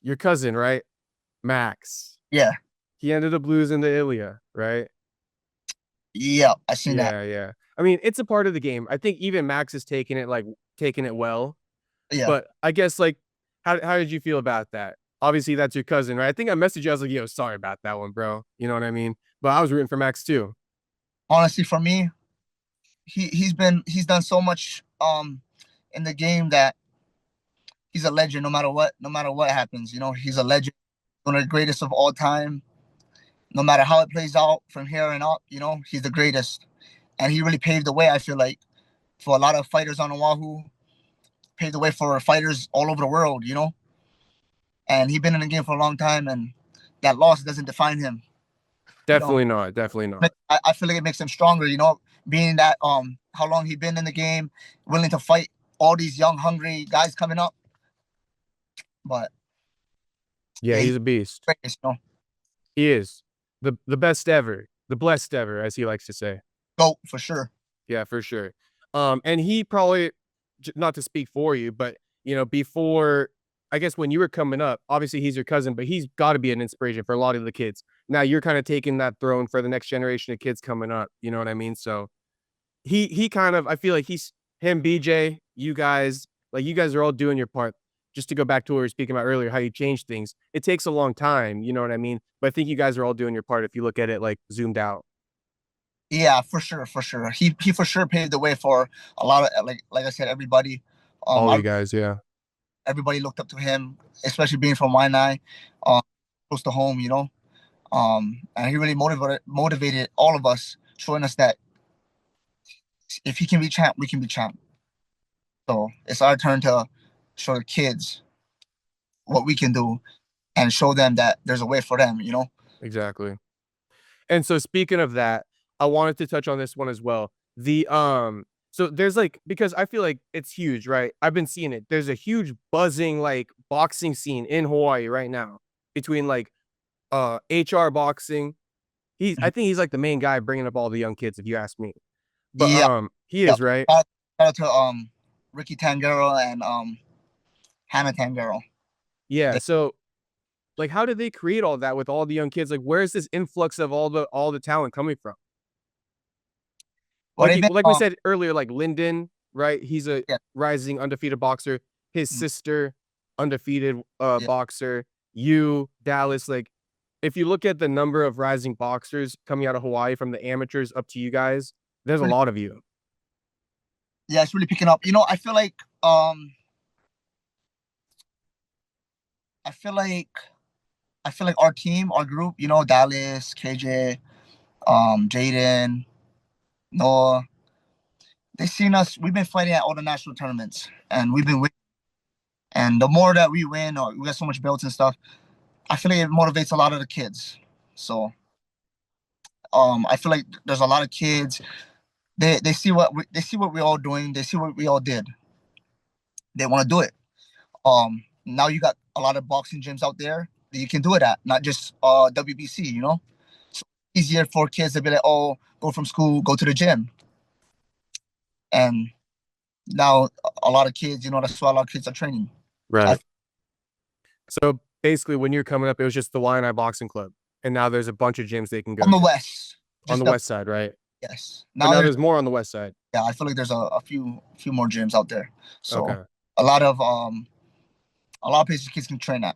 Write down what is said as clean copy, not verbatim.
your cousin, right? Max. Yeah, He ended up losing to Ilia, right? yeah, I seen that. Yeah, yeah. I mean, it's a part of the game. I think even Max is taking it well. Yeah, But I guess like how did you feel about that? Obviously, that's your cousin, right? I think I messaged you. I was like, "Yo, sorry about that one, bro." You know what I mean? But I was rooting for Max too. honestly, for me, he's done so much in the game that he's a legend. No matter what happens, he's a legend, one of the greatest of all time. No matter how it plays out from here and up, he's the greatest, and he really paved the way. I feel like for a lot of fighters on Oahu, paved the way for fighters all over the world. And he's been in the game for a long time, and that loss doesn't define him. You know, Definitely not. Definitely not. I feel like it makes him stronger. Being that how long he been in the game, willing to fight all these young, hungry guys coming up. But Yeah, yeah, he's he's a beast. greatest. He is the best ever, the blessed ever, as he likes to say. Go for sure. Yeah, for sure. And he probably not to speak for you, but before I guess when you were coming up, obviously he's your cousin, but he's got to be an inspiration for a lot of the kids. Now you're kind of taking that throne for the next generation of kids coming up. You know what I mean? So he kind of I feel like he's him, BJ, you guys, like you guys are all doing your part. Just to go back to what we were speaking about earlier, how you change things. It takes a long time, you know what I mean? But I think you guys are all doing your part if you look at it like zoomed out. Yeah, for sure, for sure. He for sure paved the way for a lot of like I said, everybody. All I you guys, yeah. Everybody looked up to him, especially being from Waianae, um, close to home. And he really motivated all of us, showing us that if he can be champ, we can be champ. So it's our turn to show the kids what we can do and show them that there's a way for them. Exactly. And so speaking of that, I wanted to touch on this one as well. So there's like because I feel like it's huge, right? I've been seeing it. There's a huge buzzing like boxing scene in Hawaii right now between like HR boxing. I think he's like the main guy bringing up all the young kids if you ask me. But Yeah, he yeah. is, right? Shout out to Ricky Tangero and Hannah Tangero. Yeah, They, so like how did they create all that with all the young kids? Like where's this influx of all the talent coming from? well, they've been Like we said earlier, like Lyndon, right? He's a yeah, rising undefeated boxer. His mm, sister, undefeated yeah. boxer. You, Dallas, like if you look at the number of rising boxers coming out of Hawaii from the amateurs up to you guys, there's a Really, lot of you. yeah, it's really picking up. I feel like I feel like our team, our group, Dallas, KJ, Jaden, Noah, they seen us. We've been fighting at all the national tournaments, and we've been winning. And the more that we win, or we got so much belts and stuff, I feel like it motivates a lot of the kids. So, I feel like there's a lot of kids. They see they see what we're all doing. They see what we all did. They want to do it. Now you got a lot of boxing gyms out there that you can do it at, not just WBC. So easier for kids to be like, oh, go from school, go to the gym, and now a lot of kids, that's why a lot of kids are training. So Right. So basically, when you're coming up, it was just the Waianae Boxing Club, and now there's a bunch of gyms they can on go the to west, on just the the west side, right? yes. But Now now there's there's more on the west side. yeah, I feel like there's a few more gyms out there. So Okay. a lot of um a lot of places kids can train at.